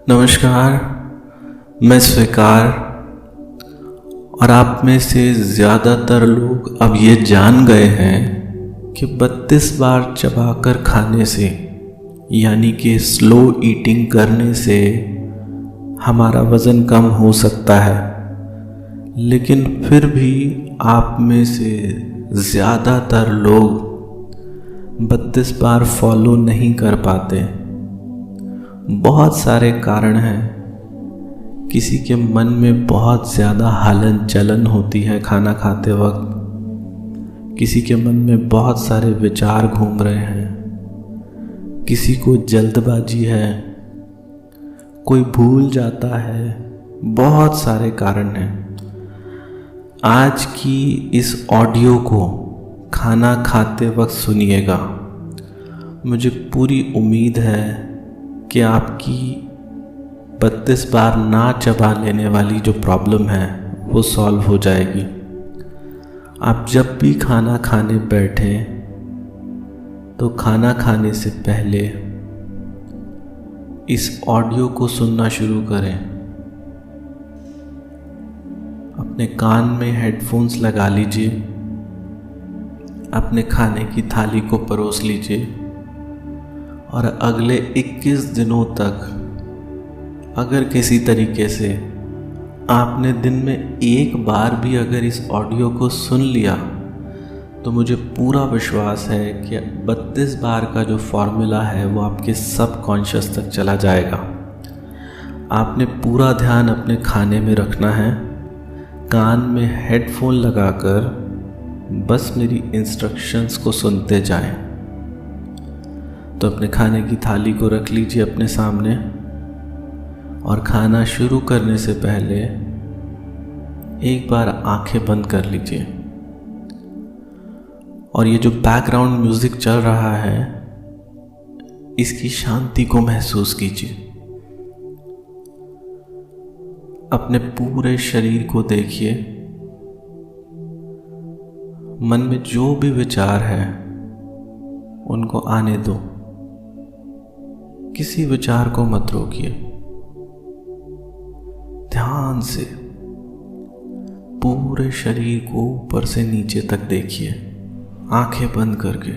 नमस्कार, मैं स्वीकार। और आप में से ज़्यादातर लोग अब ये जान गए हैं कि 32 बार चबाकर खाने से यानी कि स्लो ईटिंग करने से हमारा वज़न कम हो सकता है। लेकिन फिर भी आप में से ज़्यादातर लोग 32 बार फॉलो नहीं कर पाते। बहुत सारे कारण हैं। किसी के मन में बहुत ज़्यादा हलन चलन होती है खाना खाते वक्त। किसी के मन में बहुत सारे विचार घूम रहे हैं। किसी को जल्दबाजी है, कोई भूल जाता है। बहुत सारे कारण हैं। आज की इस ऑडियो को खाना खाते वक्त सुनिएगा। मुझे पूरी उम्मीद है कि आपकी 32 बार ना चबा लेने वाली जो प्रॉब्लम है वो सॉल्व हो जाएगी। आप जब भी खाना खाने बैठे तो खाना खाने से पहले इस ऑडियो को सुनना शुरू करें। अपने कान में हेडफोन्स लगा लीजिए, अपने खाने की थाली को परोस लीजिए और अगले 21 दिनों तक अगर किसी तरीके से आपने दिन में एक बार भी अगर इस ऑडियो को सुन लिया तो मुझे पूरा विश्वास है कि 32 बार का जो फॉर्मूला है वो आपके सबकॉन्शियस तक चला जाएगा। आपने पूरा ध्यान अपने खाने में रखना है। कान में हेडफोन लगाकर बस मेरी इंस्ट्रक्शंस को सुनते जाएं। तो अपने खाने की थाली को रख लीजिए अपने सामने और खाना शुरू करने से पहले एक बार आंखें बंद कर लीजिए। और ये जो बैकग्राउंड म्यूजिक चल रहा है इसकी शांति को महसूस कीजिए। अपने पूरे शरीर को देखिए। मन में जो भी विचार है उनको आने दो। किसी विचार को मत रोकिए। ध्यान से पूरे शरीर को ऊपर से नीचे तक देखिए, आंखें बंद करके।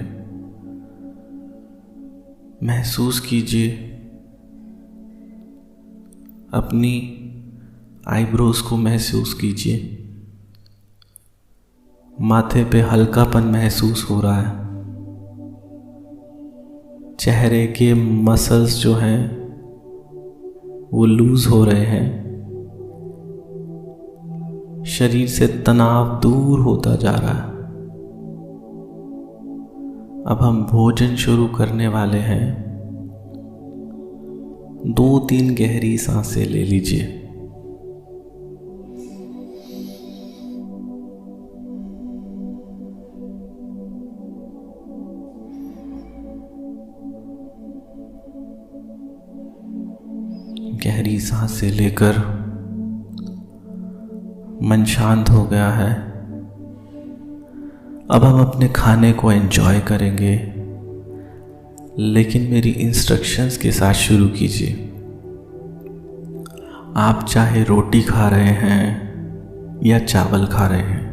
महसूस कीजिए अपनी आईब्रोज को, महसूस कीजिए माथे पे हल्कापन महसूस हो रहा है। चेहरे के मसल्स जो हैं वो लूज हो रहे हैं। शरीर से तनाव दूर होता जा रहा है। अब हम भोजन शुरू करने वाले हैं। 2-3 गहरी सांसें ले लीजिए। गहरी सांसें लेकर मन शांत हो गया है। अब हम अपने खाने को एंजॉय करेंगे, लेकिन मेरी इंस्ट्रक्शंस के साथ शुरू कीजिए। आप चाहे रोटी खा रहे हैं या चावल खा रहे हैं,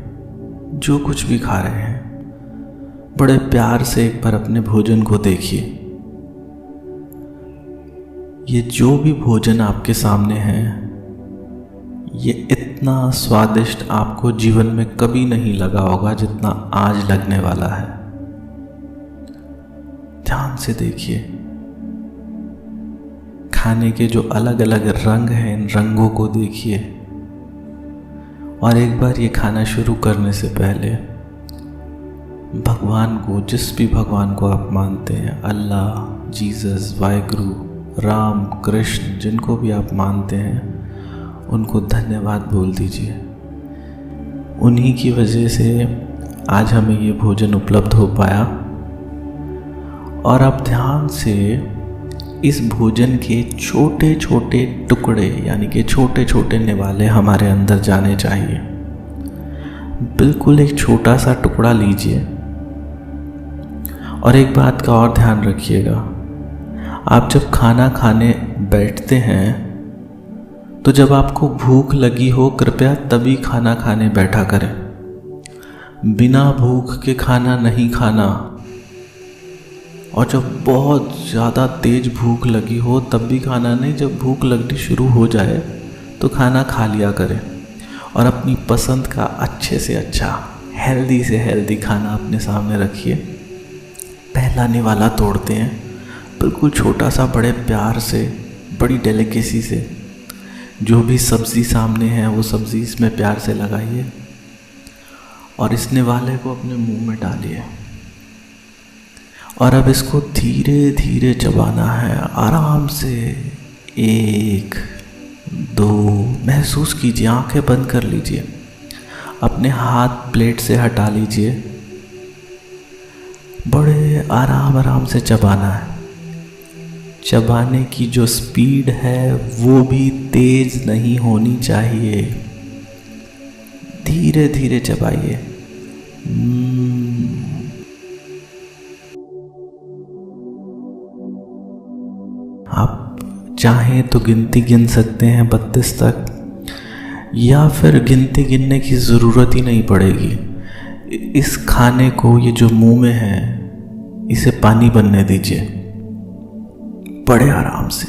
जो कुछ भी खा रहे हैं, बड़े प्यार से एक बार अपने भोजन को देखिए। ये जो भी भोजन आपके सामने है ये इतना स्वादिष्ट आपको जीवन में कभी नहीं लगा होगा जितना आज लगने वाला है। ध्यान से देखिए। खाने के जो अलग अलग रंग हैं, इन रंगों को देखिए। और एक बार ये खाना शुरू करने से पहले भगवान को, जिस भी भगवान को आप मानते हैं, अल्लाह, जीसस, वाहिगुरु, राम, कृष्ण, जिनको भी आप मानते हैं, उनको धन्यवाद बोल दीजिए। उन्हीं की वजह से आज हमें ये भोजन उपलब्ध हो पाया। और अब ध्यान से इस भोजन के छोटे छोटे टुकड़े यानी कि छोटे छोटे निवाले हमारे अंदर जाने चाहिए। बिल्कुल एक छोटा सा टुकड़ा लीजिए। और एक बात का और ध्यान रखिएगा, आप जब खाना खाने बैठते हैं तो जब आपको भूख लगी हो कृपया तभी खाना खाने बैठा करें। बिना भूख के खाना नहीं खाना। और जब बहुत ज़्यादा तेज भूख लगी हो तब भी खाना नहीं, जब भूख लगनी शुरू हो जाए तो खाना खा लिया करें। और अपनी पसंद का अच्छे से अच्छा हेल्दी से हेल्दी खाना अपने सामने रखिए। पहला निवाला तोड़ते हैं, बिल्कुल छोटा सा, बड़े प्यार से, बड़ी डेलिकेसी से। जो भी सब्ज़ी सामने है वो सब्ज़ी इसमें प्यार से लगाइए और इस निवाले को अपने मुंह में डालिए। और अब इसको धीरे धीरे चबाना है, आराम से। 1 2 महसूस कीजिए, आंखें बंद कर लीजिए, अपने हाथ प्लेट से हटा लीजिए। बड़े आराम से चबाना है। चबाने की जो स्पीड है वो भी तेज नहीं होनी चाहिए। धीरे धीरे चबाइए। आप चाहें तो गिनती गिन सकते हैं 32 तक, या फिर गिनती गिनने की ज़रूरत ही नहीं पड़ेगी। इस खाने को, ये जो मुंह में है, इसे पानी बनने दीजिए बड़े आराम से।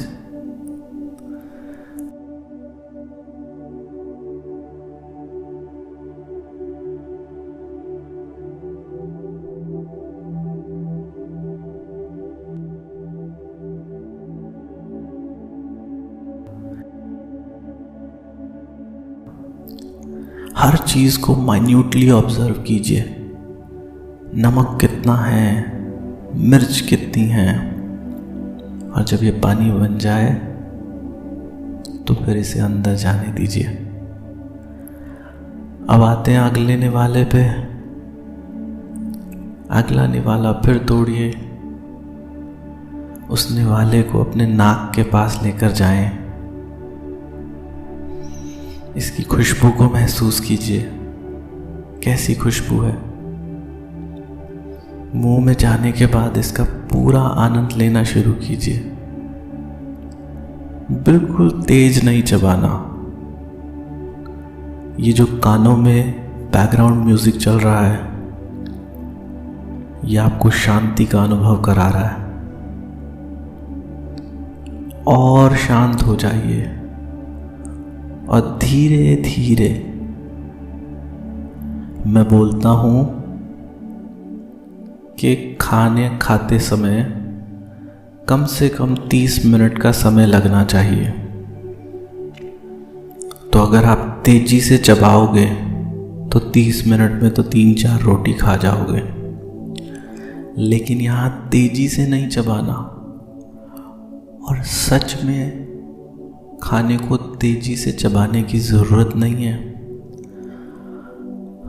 हर चीज़ को माइन्यूटली ऑब्जर्व कीजिए। नमक कितना है, मिर्च कितनी है। और जब ये पानी बन जाए तो फिर इसे अंदर जाने दीजिए। अब आते हैं अगले निवाले पे। अगला निवाला फिर तोड़िए। उस निवाले को अपने नाक के पास लेकर जाएं। इसकी खुशबू को महसूस कीजिए, कैसी खुशबू है। मुंह में जाने के बाद इसका पूरा आनंद लेना शुरू कीजिए। बिल्कुल तेज नहीं चबाना। ये जो कानों में बैकग्राउंड म्यूजिक चल रहा है, ये आपको शांति का अनुभव करा रहा है। और शांत हो जाइए और धीरे धीरे मैं बोलता हूं कि खाने खाते समय कम से कम 30 मिनट का समय लगना चाहिए। तो अगर आप तेजी से चबाओगे तो 30 मिनट में तो 3-4 रोटी खा जाओगे। लेकिन यहाँ तेजी से नहीं चबाना। और सच में खाने को तेजी से चबाने की ज़रूरत नहीं है।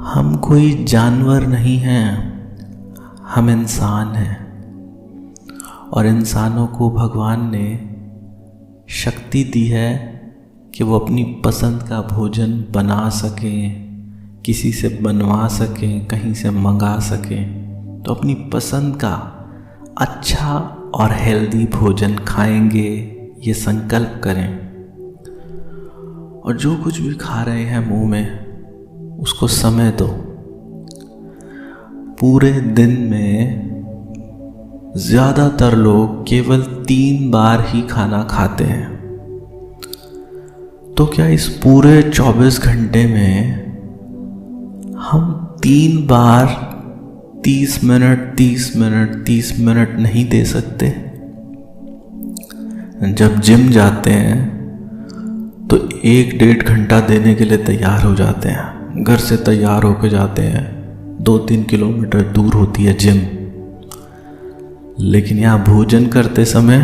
हम कोई जानवर नहीं हैं, हम इंसान हैं। और इंसानों को भगवान ने शक्ति दी है कि वो अपनी पसंद का भोजन बना सकें, किसी से बनवा सकें, कहीं से मंगा सकें। तो अपनी पसंद का अच्छा और हेल्दी भोजन खाएंगे, ये संकल्प करें। और जो कुछ भी खा रहे हैं मुंह में, उसको समय दो। पूरे दिन में ज़्यादातर लोग केवल 3 बार ही खाना खाते हैं। तो क्या इस पूरे 24 घंटे में हम 3 बार 30 मिनट 30 मिनट 30 मिनट नहीं दे सकते? जब जिम जाते हैं तो 1-1.5 घंटा देने के लिए तैयार हो जाते हैं। घर से तैयार होकर जाते हैं, 2-3 किलोमीटर दूर होती है जिम। लेकिन यहाँ भोजन करते समय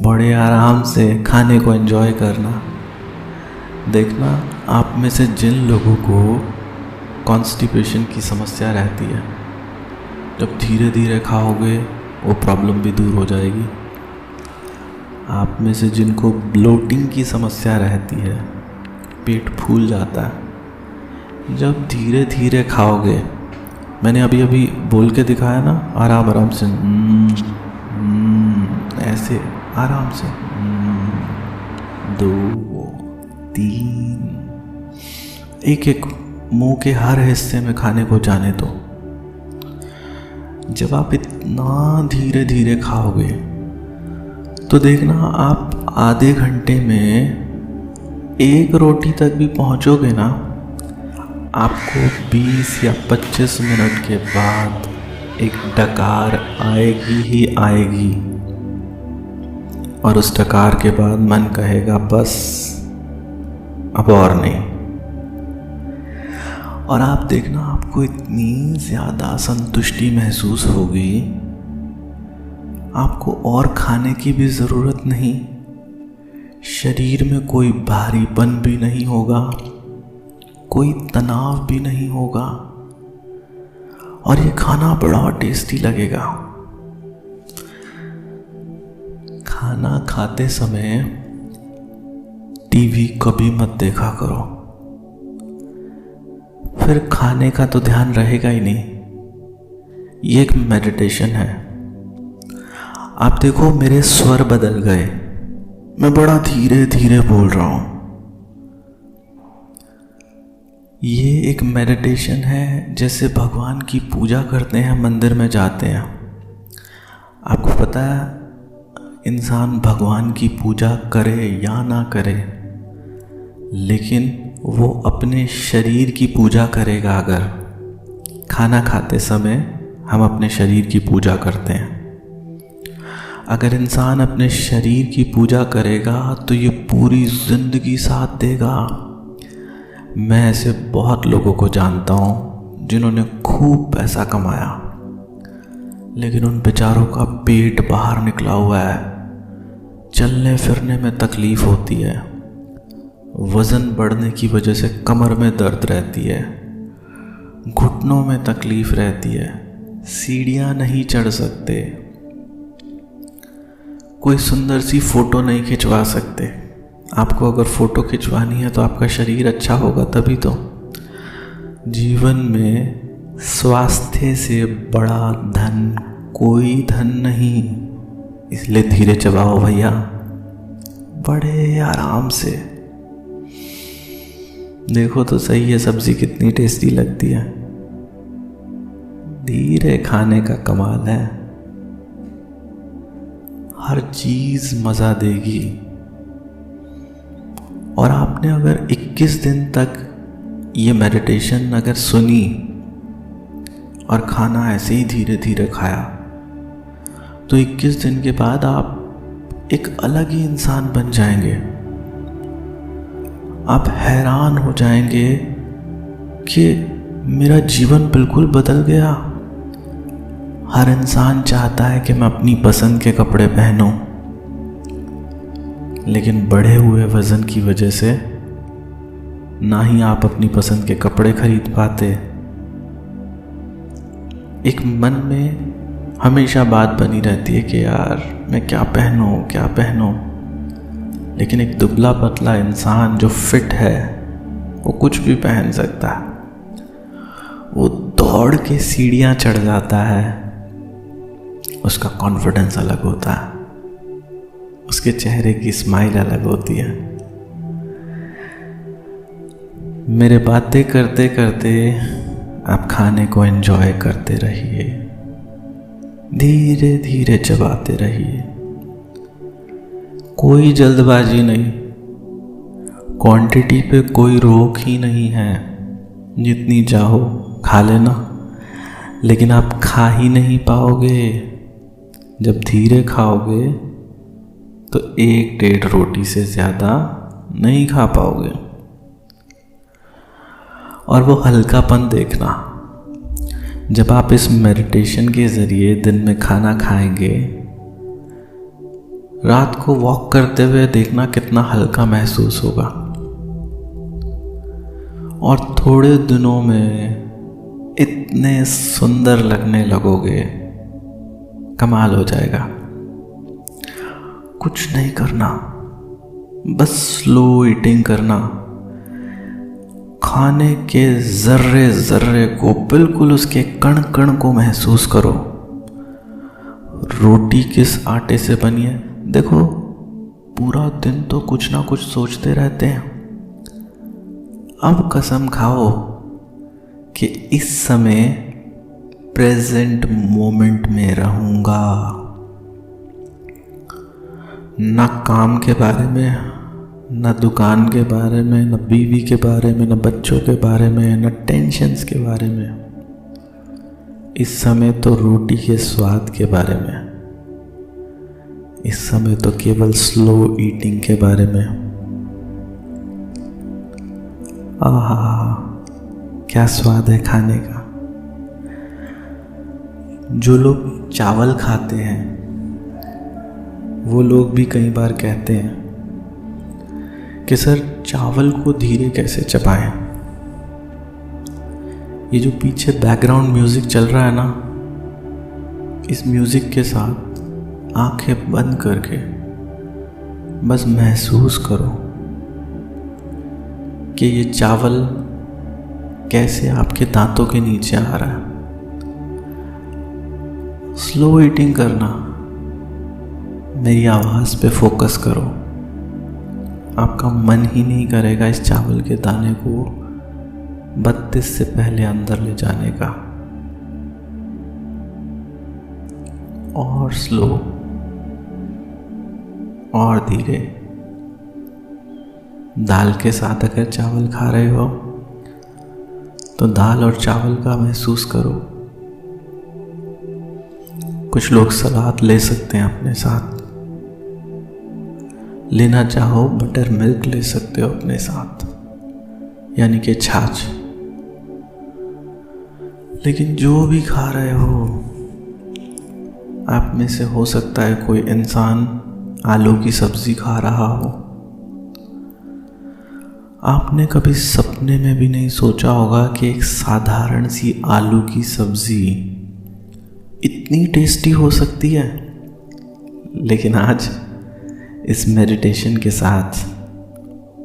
बड़े आराम से खाने को एंजॉय करना। देखना, आप में से जिन लोगों को कॉन्स्टिपेशन की समस्या रहती है, जब धीरे धीरे खाओगे वो प्रॉब्लम भी दूर हो जाएगी। आप में से जिनको ब्लोटिंग की समस्या रहती है, पेट फूल जाता है, जब धीरे धीरे खाओगे, मैंने अभी अभी बोल के दिखाया ना, आराम आराम से, ऐसे आराम से, 2, 3, एक एक मुंह के हर हिस्से में खाने को जाने दो। जब आप इतना धीरे धीरे खाओगे तो देखना आप आधे घंटे में 1 रोटी तक भी पहुंचोगे ना, आपको 20 या 25 मिनट के बाद एक डकार आएगी ही आएगी, और उस डकार के बाद मन कहेगा बस अब और नहीं। और आप देखना आपको इतनी ज़्यादा संतुष्टि महसूस होगी, आपको और खाने की भी ज़रूरत नहीं, शरीर में कोई भारीपन भी नहीं होगा, कोई तनाव भी नहीं होगा, और ये खाना बड़ा टेस्टी लगेगा। खाना खाते समय टीवी कभी मत देखा करो, फिर खाने का तो ध्यान रहेगा ही नहीं। ये एक मेडिटेशन है। आप देखो मेरे स्वर बदल गए, मैं बड़ा धीरे धीरे बोल रहा हूं। ये एक मेडिटेशन है, जैसे भगवान की पूजा करते हैं, मंदिर में जाते हैं। आपको पता है इंसान भगवान की पूजा करे या ना करे, लेकिन वो अपने शरीर की पूजा करेगा। अगर खाना खाते समय हम अपने शरीर की पूजा करते हैं, अगर इंसान अपने शरीर की पूजा करेगा तो ये पूरी ज़िंदगी साथ देगा। मैं ऐसे बहुत लोगों को जानता हूँ जिन्होंने खूब पैसा कमाया, लेकिन उन बेचारों का पेट बाहर निकला हुआ है, चलने फिरने में तकलीफ़ होती है, वज़न बढ़ने की वजह से कमर में दर्द रहती है, घुटनों में तकलीफ़ रहती है, सीढ़ियाँ नहीं चढ़ सकते, कोई सुंदर सी फ़ोटो नहीं खिंचवा सकते। आपको अगर फ़ोटो खिंचवानी है तो आपका शरीर अच्छा होगा तभी तो। जीवन में स्वास्थ्य से बड़ा धन कोई धन नहीं, इसलिए धीरे चबाओ भैया, बड़े आराम से। देखो तो सही है सब्जी कितनी टेस्टी लगती है। धीरे खाने का कमाल है, हर चीज़ मज़ा देगी। और आपने अगर 21 दिन तक ये मेडिटेशन अगर सुनी और खाना ऐसे ही धीरे धीरे खाया, तो 21 दिन के बाद आप एक अलग ही इंसान बन जाएंगे। आप हैरान हो जाएंगे कि मेरा जीवन बिल्कुल बदल गया। हर इंसान चाहता है कि मैं अपनी पसंद के कपड़े पहनूं, लेकिन बढ़े हुए वज़न की वजह से ना ही आप अपनी पसंद के कपड़े खरीद पाते। एक मन में हमेशा बात बनी रहती है कि यार मैं क्या पहनूं, लेकिन एक दुबला पतला इंसान जो फिट है वो कुछ भी पहन सकता है। वो दौड़ के सीढ़ियाँ चढ़ जाता है, उसका कॉन्फिडेंस अलग होता है, उसके चेहरे की स्माइल अलग होती है। मेरे बातें करते करते आप खाने को एंजॉय करते रहिए, धीरे धीरे चबाते रहिए, कोई जल्दबाजी नहीं, क्वांटिटी पे कोई रोक ही नहीं है। जितनी चाहो खा लेना, लेकिन आप खा ही नहीं पाओगे। जब धीरे खाओगे तो 1-1.5 रोटी से ज़्यादा नहीं खा पाओगे। और वो हल्कापन देखना, जब आप इस मेडिटेशन के ज़रिए दिन में खाना खाएंगे, रात को वॉक करते हुए देखना कितना हल्का महसूस होगा। और थोड़े दिनों में इतने सुंदर लगने लगोगे, कमाल हो जाएगा। कुछ नहीं करना, बस स्लो ईटिंग करना। खाने के ज़र्रे ज़र्रे को, बिल्कुल उसके कण कण को महसूस करो। रोटी किस आटे से बनी है, देखो पूरा दिन तो कुछ ना कुछ सोचते रहते हैं। अब कसम खाओ कि इस समय प्रेजेंट मोमेंट में रहूंगा। ना काम के बारे में, न दुकान के बारे में, न बीवी के बारे में, न बच्चों के बारे में, न टेंशन्स के बारे में। इस समय तो रोटी के स्वाद के बारे में, इस समय तो केवल स्लो ईटिंग के बारे में। आहा, क्या स्वाद है खाने का। जो लोग चावल खाते हैं वो लोग भी कई बार कहते हैं कि सर चावल को धीरे कैसे चबाएं। ये जो पीछे बैकग्राउंड म्यूजिक चल रहा है ना, इस म्यूजिक के साथ आंखें बंद करके बस महसूस करो कि ये चावल कैसे आपके दांतों के नीचे आ रहा है। स्लो ईटिंग करना, मेरी आवाज़ पे फोकस करो। आपका मन ही नहीं करेगा इस चावल के दाने को 32 से पहले अंदर ले जाने का। और स्लो और धीरे। दाल के साथ अगर चावल खा रहे हो तो दाल और चावल का महसूस करो। कुछ लोग सलाद ले सकते हैं अपने साथ, लेना चाहो बटर मिल्क ले सकते हो अपने साथ, यानी कि छाछ। लेकिन जो भी खा रहे हो, आप में से हो सकता है कोई इंसान आलू की सब्जी खा रहा हो। आपने कभी सपने में भी नहीं सोचा होगा कि एक साधारण सी आलू की सब्जी इतनी टेस्टी हो सकती है। लेकिन आज इस मेडिटेशन के साथ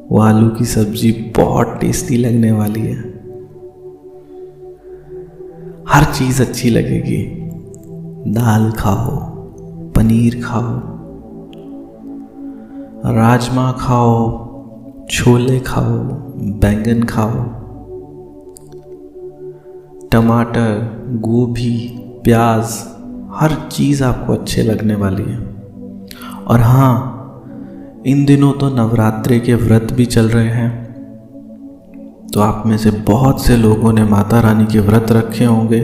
वो आलू की सब्जी बहुत टेस्टी लगने वाली है। हर चीज़ अच्छी लगेगी। दाल खाओ, पनीर खाओ, राजमा खाओ, छोले खाओ, बैंगन खाओ, टमाटर, गोभी, प्याज, हर चीज़ आपको अच्छे लगने वाली है। और हाँ, इन दिनों तो नवरात्रि के व्रत भी चल रहे हैं, तो आप में से बहुत से लोगों ने माता रानी के व्रत रखे होंगे।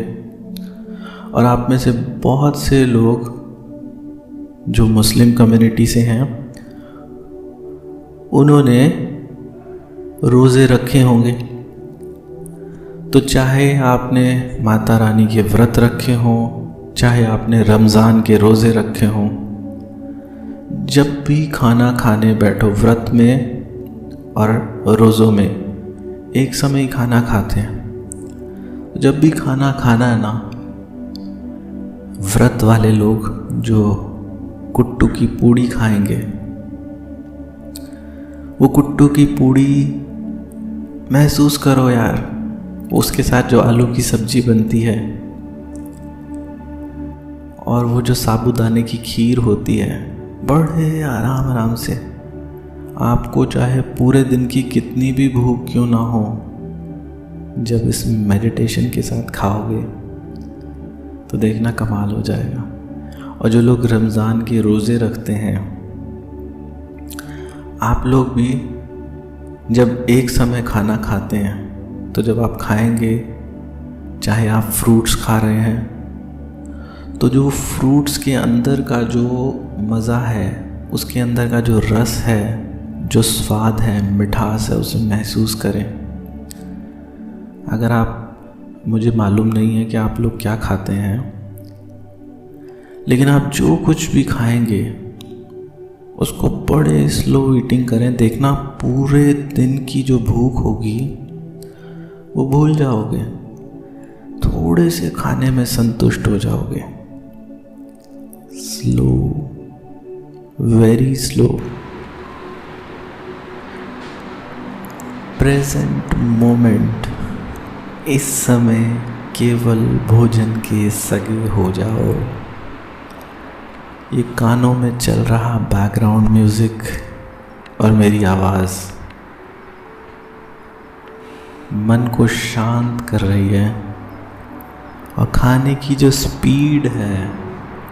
और आप में से बहुत से लोग जो मुस्लिम कम्युनिटी से हैं, उन्होंने रोज़े रखे होंगे। तो चाहे आपने माता रानी के व्रत रखे हों, चाहे आपने रमज़ान के रोज़े रखे हों, जब भी खाना खाने बैठो व्रत में और रोज़ों में एक समय ही खाना खाते हैं। जब भी खाना खाना है ना, व्रत वाले लोग जो कुट्टू की पूड़ी खाएंगे, वो कुट्टू की पूड़ी महसूस करो यार। उसके साथ जो आलू की सब्जी बनती है और वो जो साबूदाने की खीर होती है, बड़े आराम आराम से आपको चाहे पूरे दिन की कितनी भी भूख क्यों ना हो, जब इस मेडिटेशन के साथ खाओगे तो देखना कमाल हो जाएगा। और जो लोग रमज़ान के रोज़े रखते हैं, आप लोग भी जब एक समय खाना खाते हैं, तो जब आप खाएंगे, चाहे आप फ्रूट्स खा रहे हैं, तो जो फ्रूट्स के अंदर का जो मज़ा है, उसके अंदर का जो रस है, जो स्वाद है, मिठास है, उसे महसूस करें। अगर आप, मुझे मालूम नहीं है कि आप लोग क्या खाते हैं, लेकिन आप जो कुछ भी खाएंगे उसको बड़े स्लो ईटिंग करें। देखना पूरे दिन की जो भूख होगी वो भूल जाओगे, थोड़े से खाने में संतुष्ट हो जाओगे। Slow, very slow, present moment. इस समय केवल भोजन के सगे हो जाओ। ये कानों में चल रहा बैकग्राउंड म्यूजिक और मेरी आवाज़ मन को शांत कर रही है, और खाने की जो स्पीड है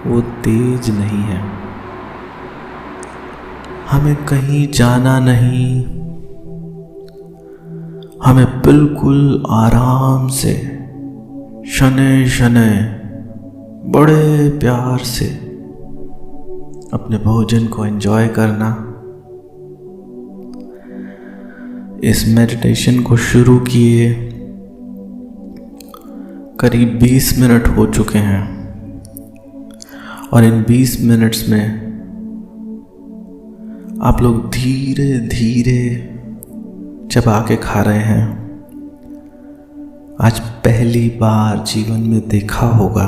वो तेज नहीं है। हमें कहीं जाना नहीं, हमें बिल्कुल आराम से शनै शनै बड़े प्यार से अपने भोजन को एंजॉय करना। इस मेडिटेशन को शुरू किए करीब 20 मिनट हो चुके हैं, और इन 20 मिनट्स में आप लोग धीरे धीरे चबा के खा रहे हैं। आज पहली बार जीवन में देखा होगा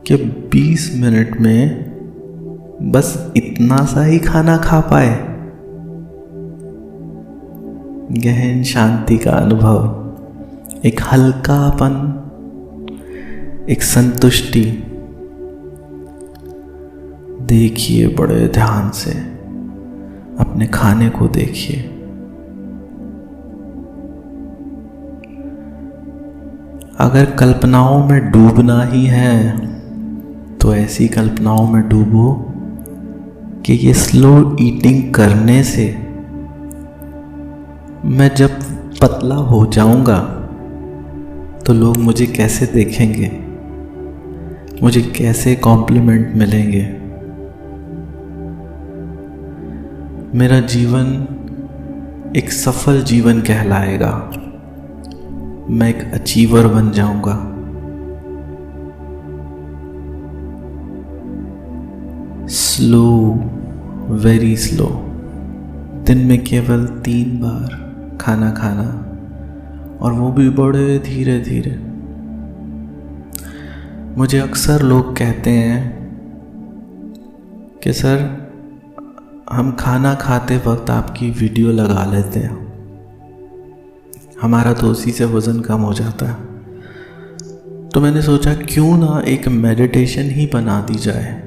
कि 20 मिनट में बस इतना सा ही खाना खा पाए। गहन शांति का अनुभव, एक हल्कापन, एक संतुष्टि। देखिए, बड़े ध्यान से अपने खाने को देखिए। अगर कल्पनाओं में डूबना ही है तो ऐसी कल्पनाओं में डूबो कि ये स्लो ईटिंग करने से मैं जब पतला हो जाऊंगा तो लोग मुझे कैसे देखेंगे, मुझे कैसे कॉम्प्लीमेंट मिलेंगे। मेरा जीवन एक सफल जीवन कहलाएगा, मैं एक अचीवर बन जाऊंगा। स्लो, वेरी स्लो, दिन में केवल 3 बार खाना खाना, और वो भी बड़े धीरे धीरे। मुझे अक्सर लोग कहते हैं कि सर, हम खाना खाते वक्त आपकी वीडियो लगा लेते हैं, हमारा तो उसी से वज़न कम हो जाता है। तो मैंने सोचा क्यों ना एक मेडिटेशन ही बना दी जाए।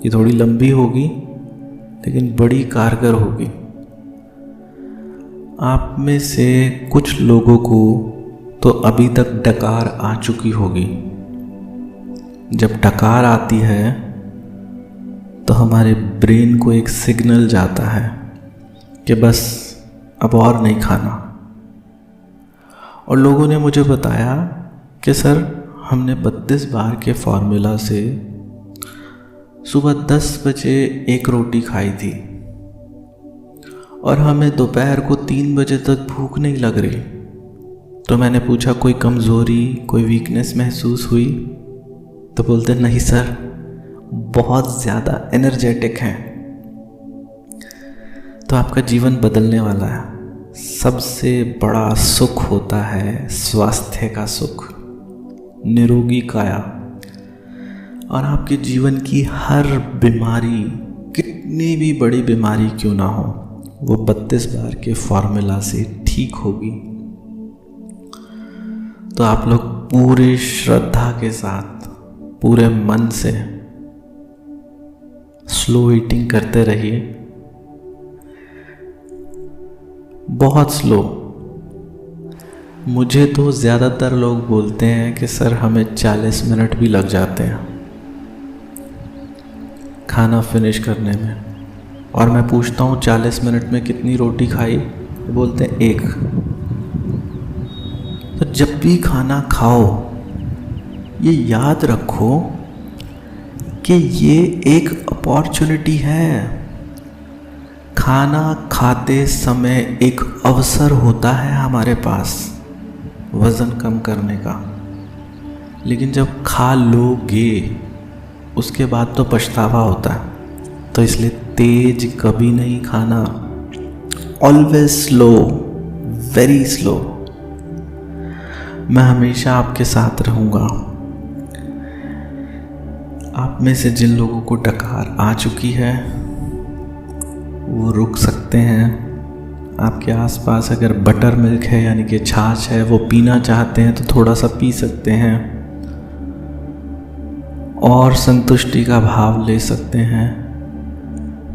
ये थोड़ी लंबी होगी लेकिन बड़ी कारगर होगी। आप में से कुछ लोगों को तो अभी तक डकार आ चुकी होगी। जब डकार आती है तो हमारे ब्रेन को एक सिग्नल जाता है कि बस अब और नहीं खाना। और लोगों ने मुझे बताया कि सर, हमने 32 बार के फॉर्मूला से सुबह 10 बजे 1 रोटी खाई थी, और हमें दोपहर को 3 बजे तक भूख नहीं लग रही। तो मैंने पूछा कोई कमज़ोरी, कोई वीकनेस महसूस हुई? तो बोलते नहीं सर, बहुत ज़्यादा एनर्जेटिक हैं। तो आपका जीवन बदलने वाला है। सबसे बड़ा सुख होता है स्वास्थ्य का सुख, निरोगी काया। और आपके जीवन की हर बीमारी, कितनी भी बड़ी बीमारी क्यों ना हो, वो 32 बार के फॉर्मूला से ठीक होगी। तो आप लोग पूरी श्रद्धा के साथ, पूरे मन से स्लो ईटिंग करते रहिए, बहुत स्लो। मुझे तो ज़्यादातर लोग बोलते हैं कि सर, हमें 40 मिनट भी लग जाते हैं खाना फिनिश करने में। और मैं पूछता हूँ 40 मिनट में कितनी रोटी खाई? तो बोलते हैं 1। तो जब भी खाना खाओ, ये याद रखो कि ये एक अपॉर्चुनिटी है। खाना खाते समय एक अवसर होता है हमारे पास वज़न कम करने का, लेकिन जब खा लोगे उसके बाद तो पछतावा होता है। तो इसलिए तेज कभी नहीं खाना, ऑलवेज स्लो, वेरी स्लो। मैं हमेशा आपके साथ रहूँगा। आप में से जिन लोगों को डकार आ चुकी है वो रुक सकते हैं। आपके आसपास अगर बटर मिल्क है, यानी कि छाछ है, वो पीना चाहते हैं तो थोड़ा सा पी सकते हैं और संतुष्टि का भाव ले सकते हैं।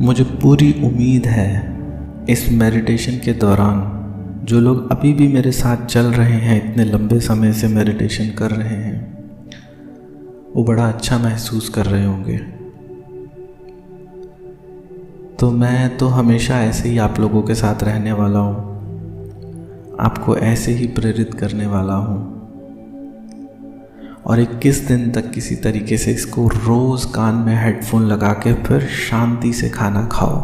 मुझे पूरी उम्मीद है इस मेडिटेशन के दौरान जो लोग अभी भी मेरे साथ चल रहे हैं, इतने लंबे समय से मेडिटेशन कर रहे हैं, वो बड़ा अच्छा महसूस कर रहे होंगे। तो मैं तो हमेशा ऐसे ही आप लोगों के साथ रहने वाला हूँ, आपको ऐसे ही प्रेरित करने वाला हूँ और 21 दिन तक किसी तरीके से इसको रोज़ कान में हेडफोन लगा के फिर शांति से खाना खाओ।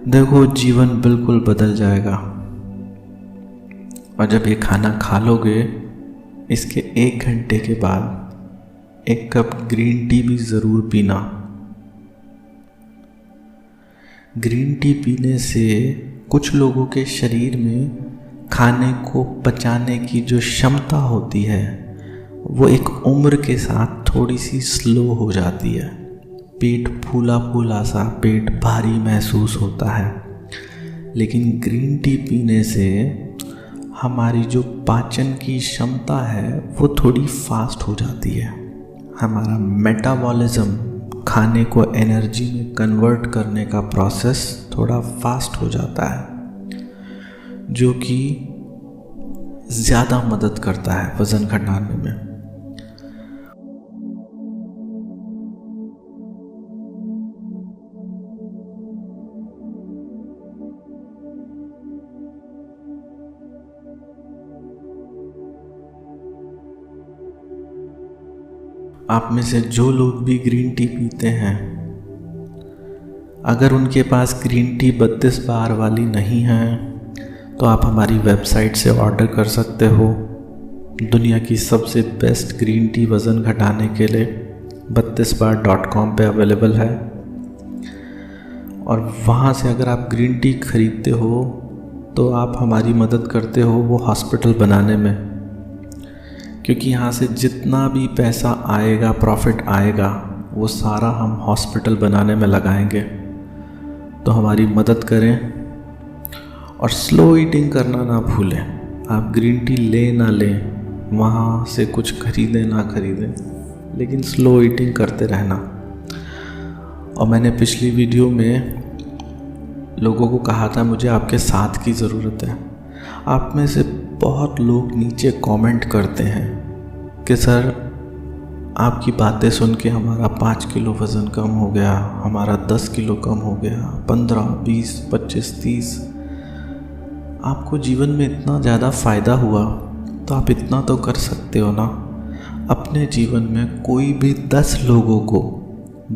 देखो जीवन बिल्कुल बदल जाएगा। और जब ये खाना खा लोगे, इसके 1 घंटे के बाद 1 कप ग्रीन टी भी ज़रूर पीना। ग्रीन टी पीने से कुछ लोगों के शरीर में खाने को पचाने की जो क्षमता होती है वो एक उम्र के साथ थोड़ी सी स्लो हो जाती है। पेट फूला फूला सा, पेट भारी महसूस होता है। लेकिन ग्रीन टी पीने से हमारी जो पाचन की क्षमता है वो थोड़ी फास्ट हो जाती है। हमारा मेटाबॉलिज्म, खाने को एनर्जी में कन्वर्ट करने का प्रोसेस थोड़ा फास्ट हो जाता है, जो कि ज़्यादा मदद करता है वज़न घटाने में। आप में से जो लोग भी ग्रीन टी पीते हैं, अगर उनके पास ग्रीन टी 32 बार वाली नहीं है तो आप हमारी वेबसाइट से ऑर्डर कर सकते हो। दुनिया की सबसे बेस्ट ग्रीन टी वज़न घटाने के लिए 32bar.com पे अवेलेबल है। और वहाँ से अगर आप ग्रीन टी खरीदते हो तो आप हमारी मदद करते हो वो हॉस्पिटल बनाने में, क्योंकि यहाँ से जितना भी पैसा आएगा, प्रॉफिट आएगा, वो सारा हम हॉस्पिटल बनाने में लगाएंगे। तो हमारी मदद करें और स्लो ईटिंग करना ना भूलें। आप ग्रीन टी ले ना लें, वहाँ से कुछ खरीदें ना खरीदें, लेकिन स्लो ईटिंग करते रहना। और मैंने पिछली वीडियो में लोगों को कहा था मुझे आपके साथ की ज़रूरत है। आप में से बहुत लोग नीचे कमेंट करते हैं कि सर आपकी बातें सुन के हमारा 5 किलो वज़न कम हो गया, हमारा 10 किलो कम हो गया, 15, 20, 25, 30। आपको जीवन में इतना ज़्यादा फ़ायदा हुआ तो आप इतना तो कर सकते हो ना। अपने जीवन में कोई भी 10 लोगों को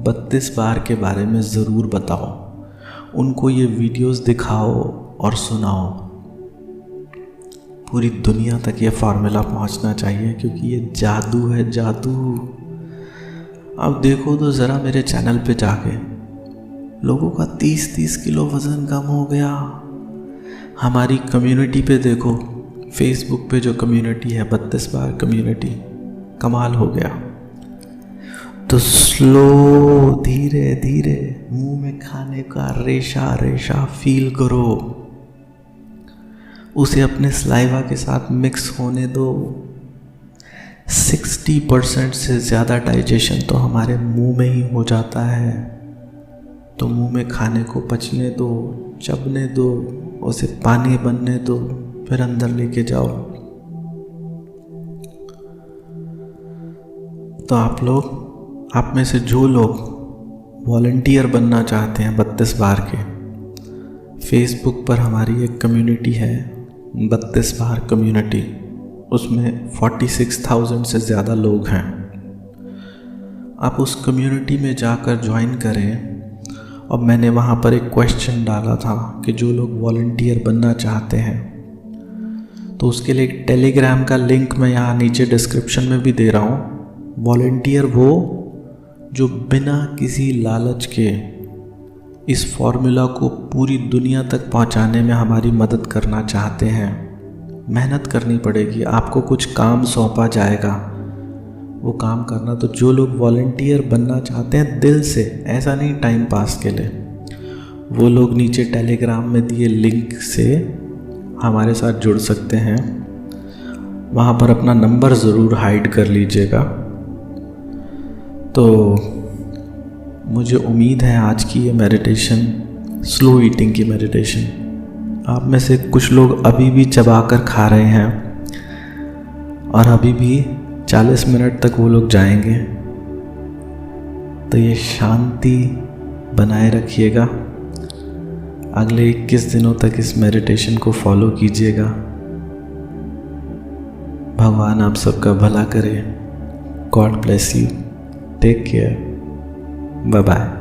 32 बार के बारे में ज़रूर बताओ, उनको ये वीडियोस दिखाओ और सुनाओ। पूरी दुनिया तक ये फार्मूला पहुंचना चाहिए, क्योंकि ये जादू है, जादू। अब देखो तो ज़रा मेरे चैनल पे जाके लोगों का 30-30 किलो वज़न कम हो गया। हमारी कम्युनिटी पे देखो, फेसबुक पे जो कम्युनिटी है 32 बार कम्युनिटी, कमाल हो गया। तो स्लो, धीरे धीरे मुंह में खाने का रेशा रेशा फील करो, उसे अपने सलाइवा के साथ मिक्स होने दो। 60% से ज़्यादा डाइजेशन तो हमारे मुंह में ही हो जाता है। तो मुंह में खाने को पचने दो, चबने दो, उसे पानी बनने दो, फिर अंदर लेके जाओ। तो आप में से जो लोग वॉलंटियर बनना चाहते हैं 32 बार के, फेसबुक पर हमारी एक कम्युनिटी है 32 बार कम्युनिटी, उसमें 46,000 से ज़्यादा लोग हैं। आप उस कम्युनिटी में जाकर ज्वाइन करें। और मैंने वहाँ पर एक क्वेश्चन डाला था कि जो लोग वॉलंटियर बनना चाहते हैं तो उसके लिए एक टेलीग्राम का लिंक मैं यहाँ नीचे डिस्क्रिप्शन में भी दे रहा हूँ। वॉलंटियर वो जो बिना किसी लालच के इस फॉर्मूला को पूरी दुनिया तक पहुंचाने में हमारी मदद करना चाहते हैं। मेहनत करनी पड़ेगी, आपको कुछ काम सौंपा जाएगा, वो काम करना। तो जो लोग वॉलंटियर बनना चाहते हैं दिल से, ऐसा नहीं टाइम पास के लिए, वो लोग नीचे टेलीग्राम में दिए लिंक से हमारे साथ जुड़ सकते हैं। वहाँ पर अपना नंबर ज़रूर हाइड कर लीजिएगा। तो मुझे उम्मीद है आज की ये मेडिटेशन, स्लो ईटिंग की मेडिटेशन, आप में से कुछ लोग अभी भी चबा कर खा रहे हैं और अभी भी 40 मिनट तक वो लोग जाएंगे। तो ये शांति बनाए रखिएगा। अगले 21 दिनों तक इस मेडिटेशन को फॉलो कीजिएगा। भगवान आप सबका भला करे। God bless you. Take care. Bye bye.